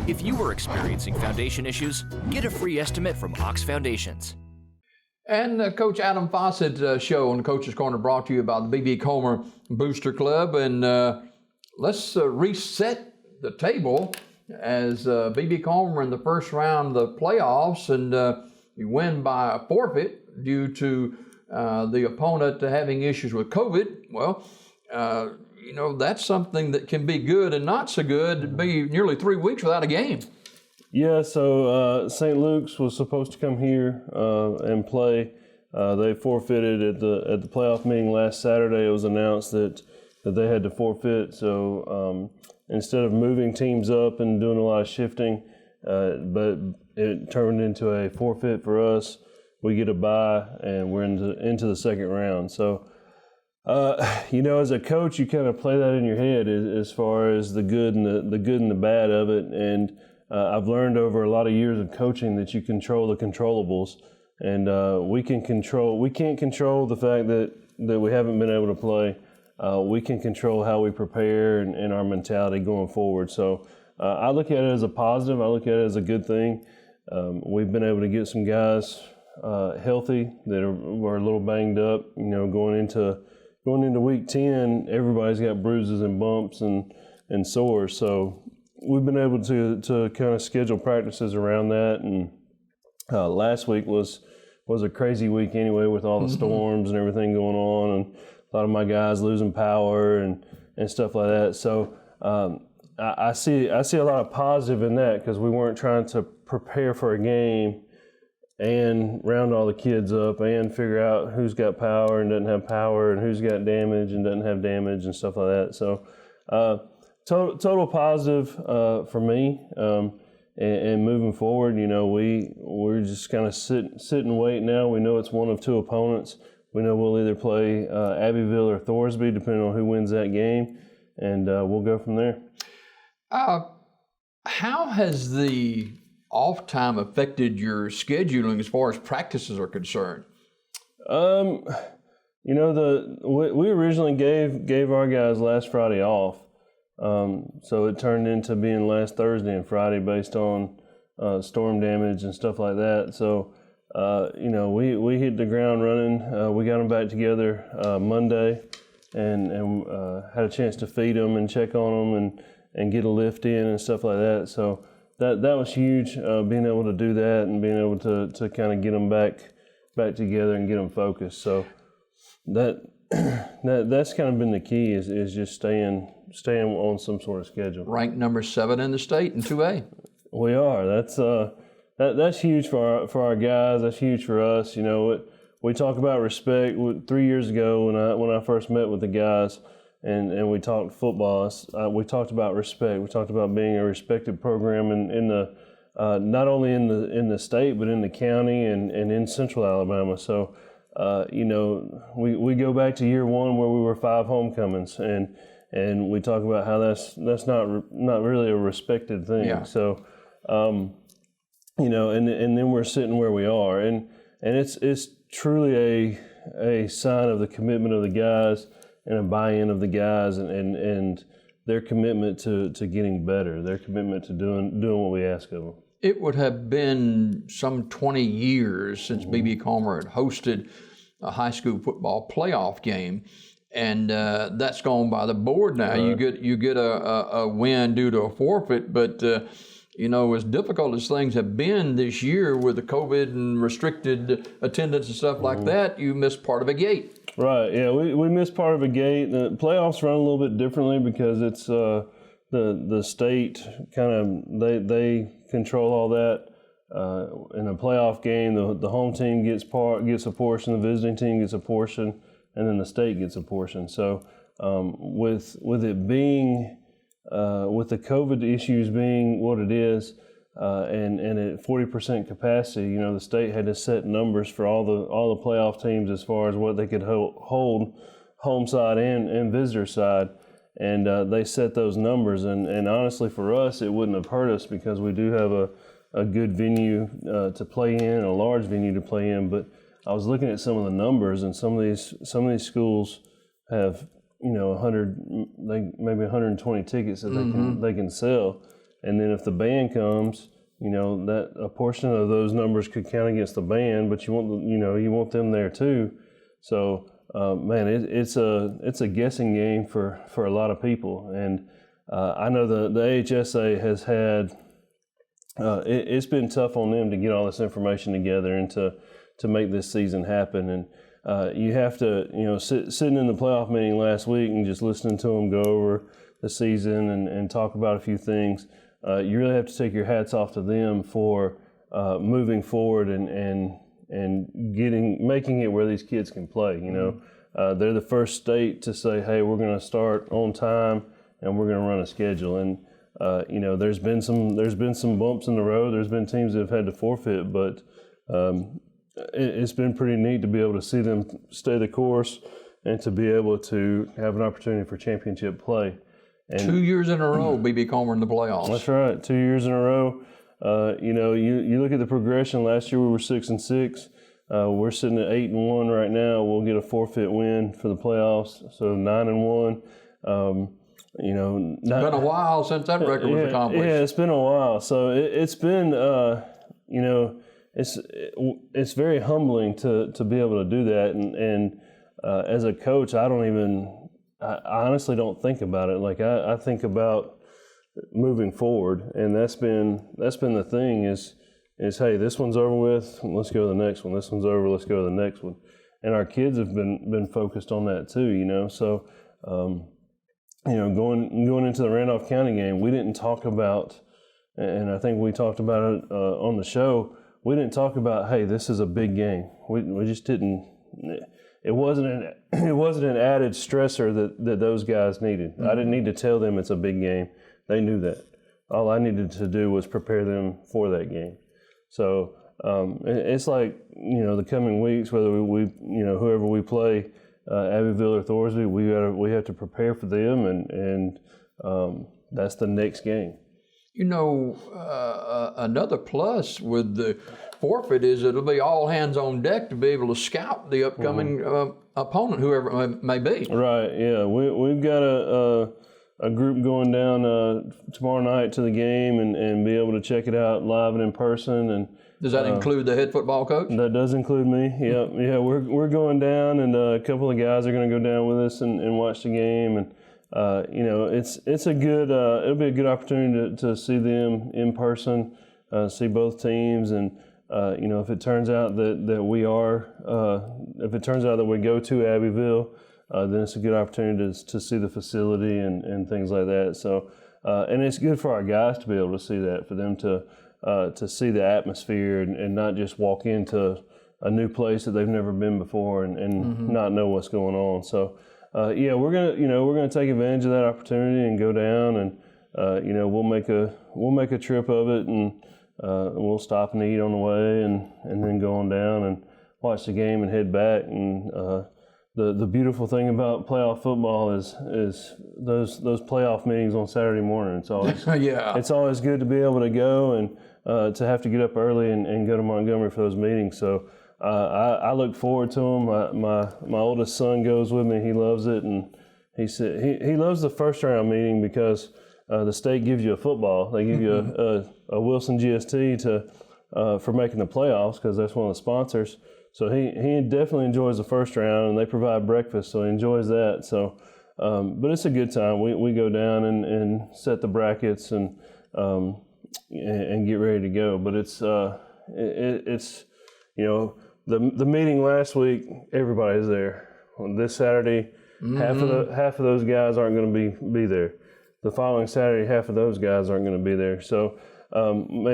If you are experiencing foundation issues, get a free estimate from Ox Foundations. And Coach Adam Fossett show on Coach's Corner brought to you by the B.B. Comer Booster Club. And let's reset the table as B.B. Comer in the first round of the playoffs, and you win by a forfeit due to the opponent having issues with COVID. Well, that's something that can be good and not so good. It'd be nearly 3 weeks without a game. Yeah, so St. Luke's was supposed to come here and play. They forfeited at the playoff meeting last Saturday. It was announced that they had to forfeit. So instead of moving teams up and doing a lot of shifting, but it turned into a forfeit for us. We get a bye, and we're into the second round. So, as a coach, you kind of play that in your head as far as the good and the bad of it. And I've learned over a lot of years of coaching that you control the controllables, and we can't control the fact that we haven't been able to play. We can control how we prepare and our mentality going forward. So I look at it as a positive. I look at it as a good thing. We've been able to get some guys healthy that were a little banged up. Going into week 10, everybody's got bruises and bumps and sores. So we've been able to kind of schedule practices around that. And last week was a crazy week anyway, with all the storms and everything going on, and a lot of my guys losing power and stuff like that. So I see a lot of positive in that, because we weren't trying to prepare for a game and round all the kids up and figure out who's got power and doesn't have power, and who's got damage and doesn't have damage and stuff like that. So total positive for me. And moving forward, we're just kind of sit and wait now. We know it's one of two opponents. We know we'll either play Abbeville or Thorsby, depending on who wins that game, and we'll go from there. How has the off time affected your scheduling as far as practices are concerned? We originally gave our guys last Friday off. So it turned into being last Thursday and Friday based on storm damage and stuff like that. So, we hit the ground running. We got them back together Monday and had a chance to feed them and check on them and get a lift in and stuff like that. So that was huge, being able to do that and being able to kind of get them back together and get them focused. So that's kind of been the key is just staying on some sort of schedule. Ranked number 7 in the state in 2A. We are. That's huge for our guys. That's huge for us. We talk about respect. 3 years ago when I first met with the guys and we talked football, we talked about respect. We talked about being a respected program in the not only in the state but in the county and in Central Alabama. So we go back to year 1 where we were 5 homecomings and we talk about how that's not really a respected thing. Yeah. So, and then we're sitting where we are, and it's truly a sign of the commitment of the guys and a buy-in of the guys and their commitment to getting better, their commitment to doing what we ask of them. It would have been some 20 years since B.B. Comer had hosted a high school football playoff game. And that's gone by the board now. Right. You get a win due to a forfeit, but as difficult as things have been this year with the COVID and restricted attendance and stuff like that, you missed part of a gate. Right. Yeah, we missed part of a gate. The playoffs run a little bit differently because it's the state kind of they control all that. In a playoff game, the home team gets a portion, the visiting team gets a portion, and then the state gets a portion. So with it being, with the COVID issues being what it is, and at 40% capacity, the state had to set numbers for all the playoff teams as far as what they could hold home side and visitor side. And they set those numbers. And honestly, for us, it wouldn't have hurt us because we do have a good venue to play in, a large venue to play in. But I was looking at some of the numbers, and some of these schools have 100, maybe 120 tickets that they can sell, and then if the band comes, that a portion of those numbers could count against the band, but you want them there too. So man, it's a guessing game for a lot of people, and I know the AHSA has had it's been tough on them to get all this information together and to make this season happen. And you have to sitting in the playoff meeting last week and just listening to them go over the season and talk about a few things. You really have to take your hats off to them for moving forward and making it where these kids can play. They're the first state to say, hey, we're going to start on time and we're going to run a schedule. And there's been some bumps in the road. There's been teams that have had to forfeit, but it's been pretty neat to be able to see them stay the course and to be able to have an opportunity for championship play. And 2 years in a row, B.B. Comer in the playoffs. That's right, 2 years in a row. You look at the progression. Last year we were 6-6. We're sitting at 8-1 right now. We'll get a forfeit win for the playoffs, so 9-1. It's been a while since that record was accomplished. Yeah, it's been a while. So it's been, it's very humbling to be able to do that. And as a coach, I honestly don't think about it. Like I think about moving forward, and that's been the thing is hey, this one's over with, let's go to the next one. This one's over, let's go to the next one. And our kids have been focused on that too. So going into the Randolph County game, we didn't talk about, and I think we talked about it on the show. We didn't talk about, hey, this is a big game. We just didn't. It wasn't an added stressor that those guys needed. Mm-hmm. I didn't need to tell them it's a big game. They knew that. All I needed to do was prepare them for that game. So it's like the coming weeks, whether we whoever we play, Abbeville or Thorsby, we have to prepare for them, and that's the next game. Another plus with the forfeit is it'll be all hands on deck to be able to scout the upcoming opponent, whoever it may be. Right. Yeah. We've got a group going down tomorrow night to the game and be able to check it out live and in person. And does that include the head football coach? That does include me. Yeah. Yeah. We're going down, and a couple of guys are going to go down with us and watch the game. And it's a good it'll be a good opportunity to see them in person, see both teams, and if it turns out that we go to Abbeville, then it's a good opportunity to see the facility and things like that. So and it's good for our guys to be able to see that, for them to see the atmosphere and not just walk into a new place that they've never been before and not know what's going on. So. We're gonna take advantage of that opportunity and go down, and we'll make a trip of it, and we'll stop and eat on the way, and then go on down and watch the game and head back. And the beautiful thing about playoff football is those playoff meetings on Saturday morning. It's always It's always good to be able to go and to have to get up early and go to Montgomery for those meetings. So. I look forward to them. My oldest son goes with me. He loves it, and he said he loves the first round meeting because the state gives you a football. They give you a Wilson GST for making the playoffs, because that's one of the sponsors. So he definitely enjoys the first round, and they provide breakfast, so he enjoys that. So, but it's a good time. We go down and set the brackets and get ready to go. But it's The meeting last week, everybody's there. On this Saturday, half of those guys aren't going to be there. The following Saturday, half of those guys aren't going to be there. So, we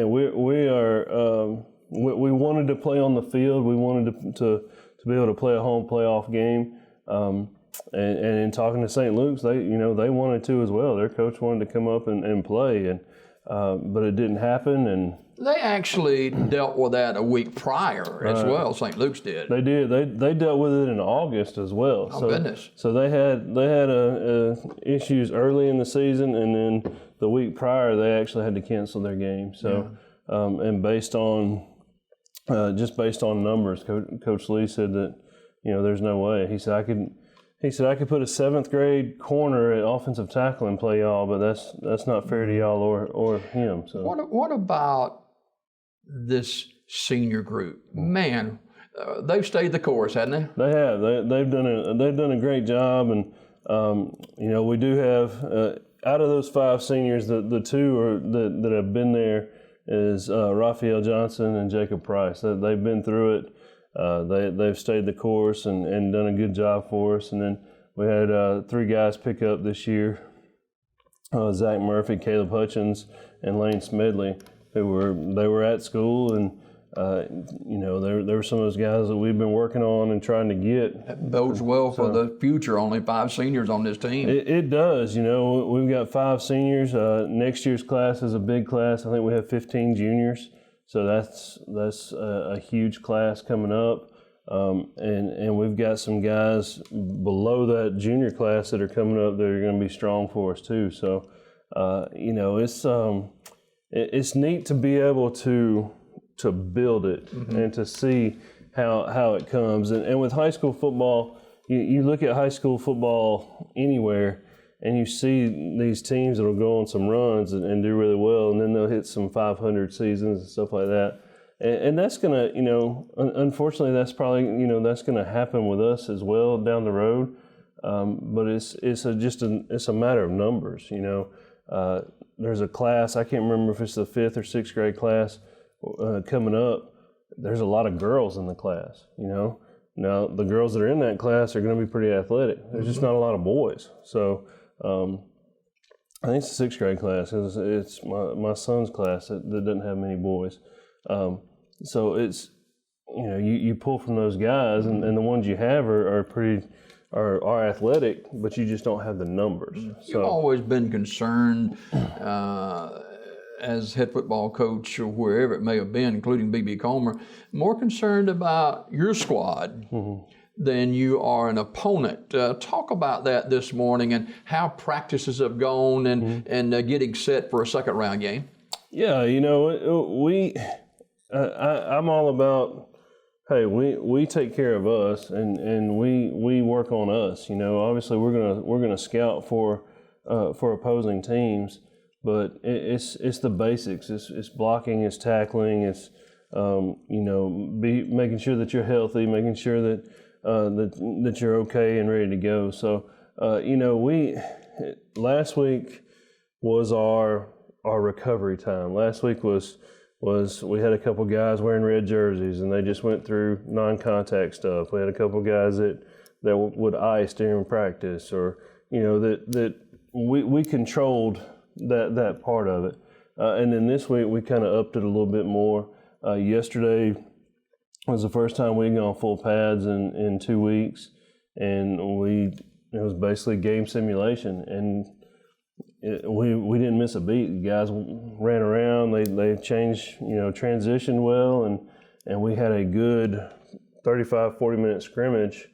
wanted to play on the field. We wanted to be able to play a home playoff game. And in talking to St. Luke's, they wanted to as well. Their coach wanted to come up and play, but it didn't happen. And they actually dealt with that a week prior as well. St. Luke's did. They did. They dealt with it in August as well. Oh, goodness! So they had issues early in the season, and then the week prior they actually had to cancel their game. So and based on numbers, Coach Lee said that there's no way. He said he said, I could put a 7th grade corner at offensive tackle and play y'all, but that's not fair to y'all or him. So What about this senior group? Man, they've stayed the course, hadn't they? they have. They've done a great job, and we do have out of those 5 seniors, the 2 that have been there is Raphael Johnson and Jacob Price. They've been through it. They've stayed the course and done a good job for us. And then we had 3 guys pick up this year: Zach Murphy, Caleb Hutchins, and Lane Smedley, who were at school, and there were some of those guys that we've been working on and trying to get. That bodes well for the future. Only 5 seniors on this team. It does. We've got 5 seniors. Next year's class is a big class. I think we have 15 juniors. So that's a huge class coming up, and we've got some guys below that junior class that are coming up that are going to be strong for us too. So, it's neat to be able to build it and to see how it comes. And with high school football, you look at high school football anywhere, and you see these teams that'll go on some runs and do really well, and then they'll hit some 500 seasons and stuff like that. And that's gonna, unfortunately, that's probably, that's gonna happen with us as well down the road. But it's a matter of numbers. There's a class, I can't remember if it's the 5th or 6th grade class coming up. There's a lot of girls in the class. Now the girls that are in that class are going to be pretty athletic. There's just not a lot of boys. So. I think it's the 6th grade class. It's my son's class that doesn't have many boys. So it's, you pull from those guys, and the ones you have are athletic, but you just don't have the numbers. You've always been concerned as head football coach or wherever it may have been, including B.B. Comer, more concerned about your squad than you are an opponent. Talk about that this morning and how practices have gone and getting set for a second round game. Yeah, I'm all about, hey, we take care of us and we work on us. Obviously we're gonna scout for opposing teams, but it's the basics. It's blocking, it's tackling, it's making sure that you're healthy, making sure that that you're okay and ready to go. So, last week was our recovery time. Last week was we had a couple guys wearing red jerseys and they just went through non-contact stuff. We had a couple guys that would ice during practice, or that we controlled that part of it. And then this week we kind of upped it a little bit more. Yesterday was the first time we'd gone full pads in 2 weeks, and it was basically game simulation, and we didn't miss a beat. The guys ran around, they changed, transitioned well, and we had a good 35-40 minute scrimmage,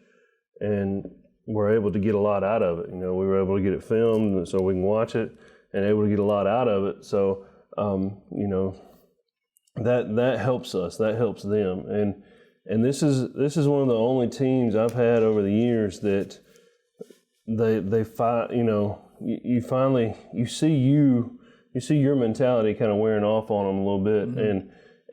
and we're able to get a lot out of it. We were able to get it filmed so we can watch it, and able to get a lot out of it. So that helps us, that helps them, and this is one of the only teams I've had over the years that they fight. You finally see your mentality kind of wearing off on them a little bit,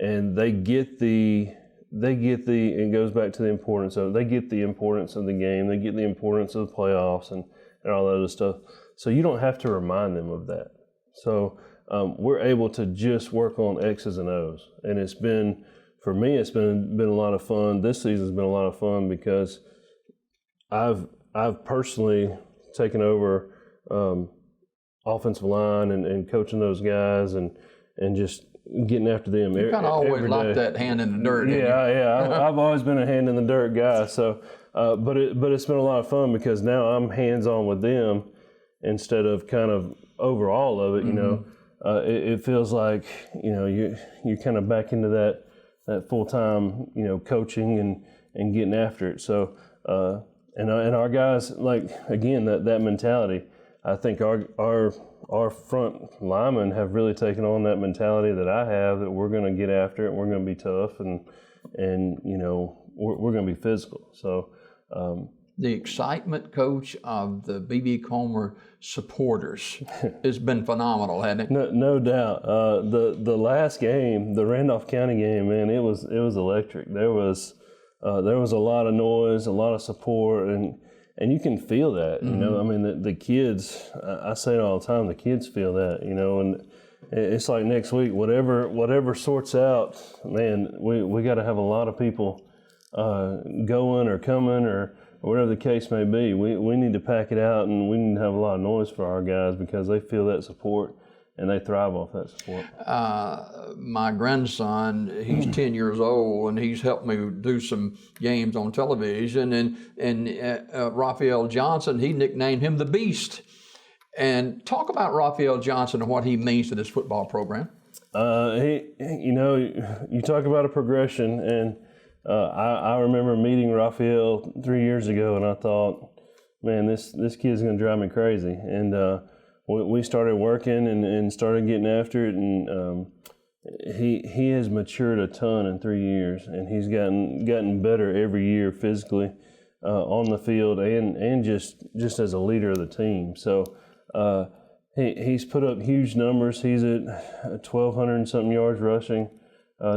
and they get the it goes back to the importance of, they get the importance of the game, they get the importance of the playoffs and all that other stuff. So you don't have to remind them of that. So we're able to just work on X's and O's, and it's been, for me, it's been a lot of fun. This season's been a lot of fun because I've personally taken over offensive line and coaching those guys and just getting after them. You kind of always like that hand in the dirt. Yeah. I've always been a hand in the dirt guy. So, but it's been a lot of fun because now I'm hands on with them instead of kind of over all of it. It feels like you're kind of back into that full time coaching and getting after it. So and our guys, like, again, that mentality. I think our front linemen have really taken on that mentality that I have, that we're going to get after it, we're going to be tough, and we're going to be physical. So the excitement, Coach, of the B.B. Comer supporters has been phenomenal, hasn't it? No doubt. The last game, the Randolph County game, man, it was electric. There was a lot of noise, a lot of support, and you can feel that. You know, I mean, the kids. I say it all the time. The kids feel that. You know, and it's like next week, whatever sorts out, man, we got to have a lot of people going or coming or whatever the case may be. We need to pack it out, and we need to have a lot of noise for our guys because they feel that support and they thrive off that support. My grandson, he's 10 years old, and he's helped me do some games on television. And Raphael Johnson, he nicknamed him the Beast. And talk about Raphael Johnson and what he means to this football program. You know, you talk about a progression, and I remember meeting Raphael 3 years ago, and I thought, man, this kid's going to drive me crazy. And we started working and started getting after it, and he has matured a ton in 3 years, and he's gotten better every year physically on the field and just as a leader of the team. So he's put up huge numbers. He's at 1,200 and something yards rushing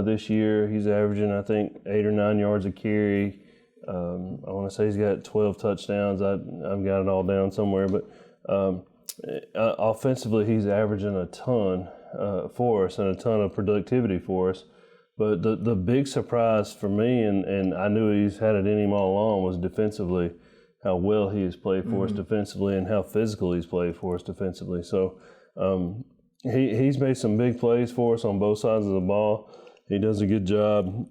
this year. He's averaging, I think, 8 or 9 yards a carry. I want to say he's got 12 touchdowns. I've got it all down somewhere, but offensively, he's averaging a ton for us and a ton of productivity for us. But the big surprise for me, and I knew he's had it in him all along, was defensively, how well he has played for us defensively and how physical he's played for us defensively. So he's made some big plays for us on both sides of the ball. He does a good job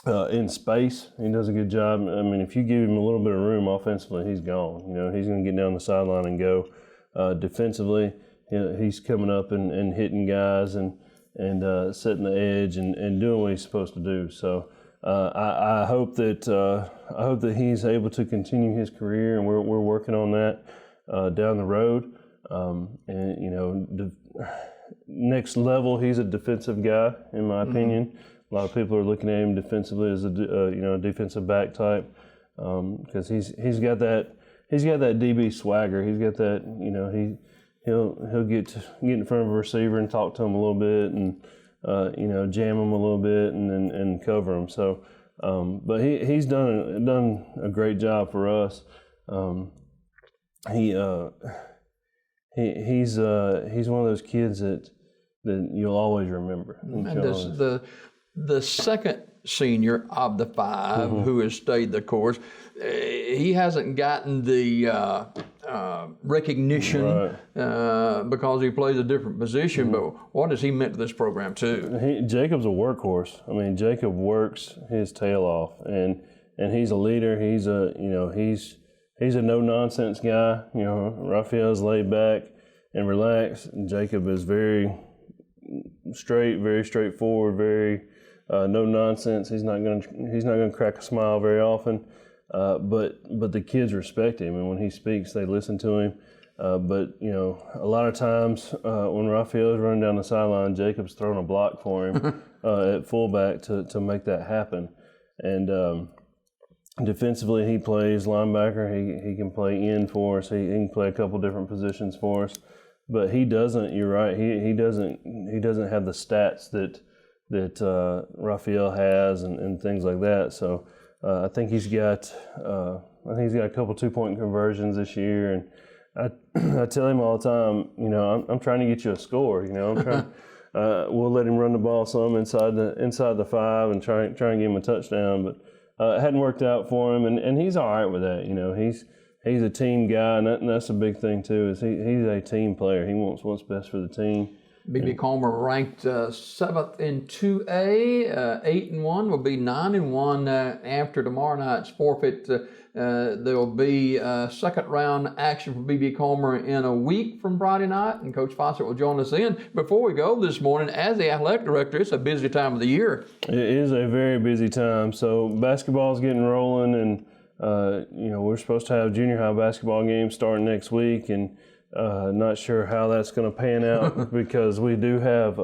in space. He does a good job. I mean, if you give him a little bit of room offensively, he's gone. You know, he's going to get down the sideline and go. Defensively, he's coming up and hitting guys and setting the edge and doing what he's supposed to do. So I hope that he's able to continue his career, and we're working on that down the road. And you know, next level, he's a defensive guy in my opinion. A lot of people are looking at him defensively as a defensive back type because he's got that DB swagger. He's got that, you know, he'll get in front of a receiver and talk to him a little bit and you know, jam him a little bit and cover him. So, but he's done a great job for us. He's one of those kids that you'll always remember. And the second senior of the five who has stayed the course, he hasn't gotten the recognition because he plays a different position. But what has he meant to this program too? Jacob's a workhorse. I mean, Jacob works his tail off, and he's a leader. He's a no nonsense guy. You know, Raphael's laid back and relaxed. And Jacob is very straight, very straightforward, very no nonsense. He's not gonna crack a smile very often. But the kids respect him, and when he speaks, they listen to him. But you know, a lot of times when Raphael's running down the sideline, Jacob's throwing a block for him at fullback to make that happen. And defensively, he plays linebacker. He can play end for us. He can play a couple different positions for us. But he doesn't. You're right. He doesn't have the stats that Raphael has and things like that. So. I think he's got a couple 2-point conversions this year, and I tell him all the time, you know, I'm trying to get you a score. You know, I'm trying. We'll let him run the ball some inside the 5 and try and get him a touchdown, but it hadn't worked out for him, and he's all right with that. You know, he's a team guy, and that's a big thing too. Is he's a team player. He wants what's best for the team. B.B. Comer ranked 7th in 2A, 8-1, will be 9-1 after tomorrow night's forfeit. There will be second round action for B.B. Comer in a week from Friday night, and Coach Fossett will join us then. Before we go this morning, as the athletic director, it's a busy time of the year. It is a very busy time. So basketball's getting rolling, and you know, we're supposed to have junior high basketball games starting next week, and not sure how that's going to pan out because we do have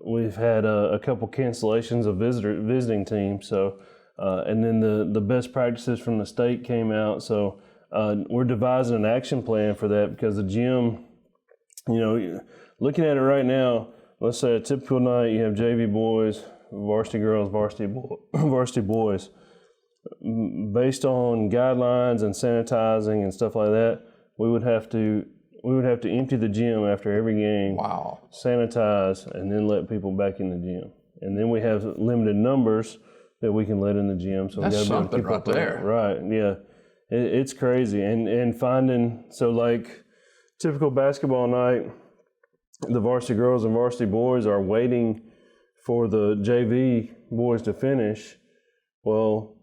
we've had a couple cancellations of visiting teams. So And then the best practices from the state came out. So we're devising an action plan for that, because the gym, looking at it right now, let's say a typical night, you have JV boys, varsity girls, varsity boys. Based on guidelines and sanitizing and stuff like that, we would have to empty the gym after every game. Wow. Sanitize, and then let people back in the gym. And then we have limited numbers that we can let in the gym. So that's we gotta something right there. Right, yeah. It's crazy. And finding, so like typical basketball night, the varsity girls and varsity boys are waiting for the JV boys to finish. Well,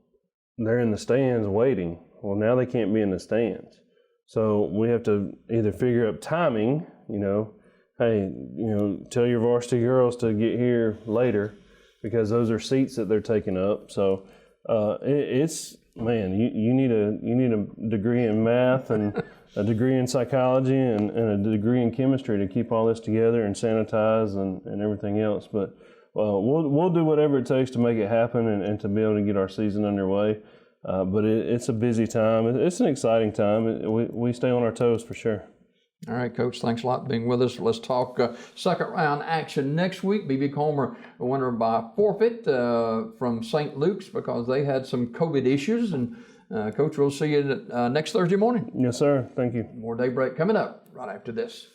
they're in the stands waiting. Well, now they can't be in the stands. So we have to either figure out timing, hey, tell your varsity girls to get here later, because those are seats that they're taking up. So you need a degree in math and a degree in psychology and a degree in chemistry to keep all this together and sanitize and everything else. But we'll do whatever it takes to make it happen and to be able to get our season underway. But it's a busy time. It's an exciting time. We stay on our toes for sure. All right, Coach, thanks a lot for being with us. Let's talk second round action next week. B.B. Comer, a winner by forfeit from St. Luke's because they had some COVID issues. And Coach, we'll see you next Thursday morning. Yes, sir. Thank you. More Daybreak coming up right after this.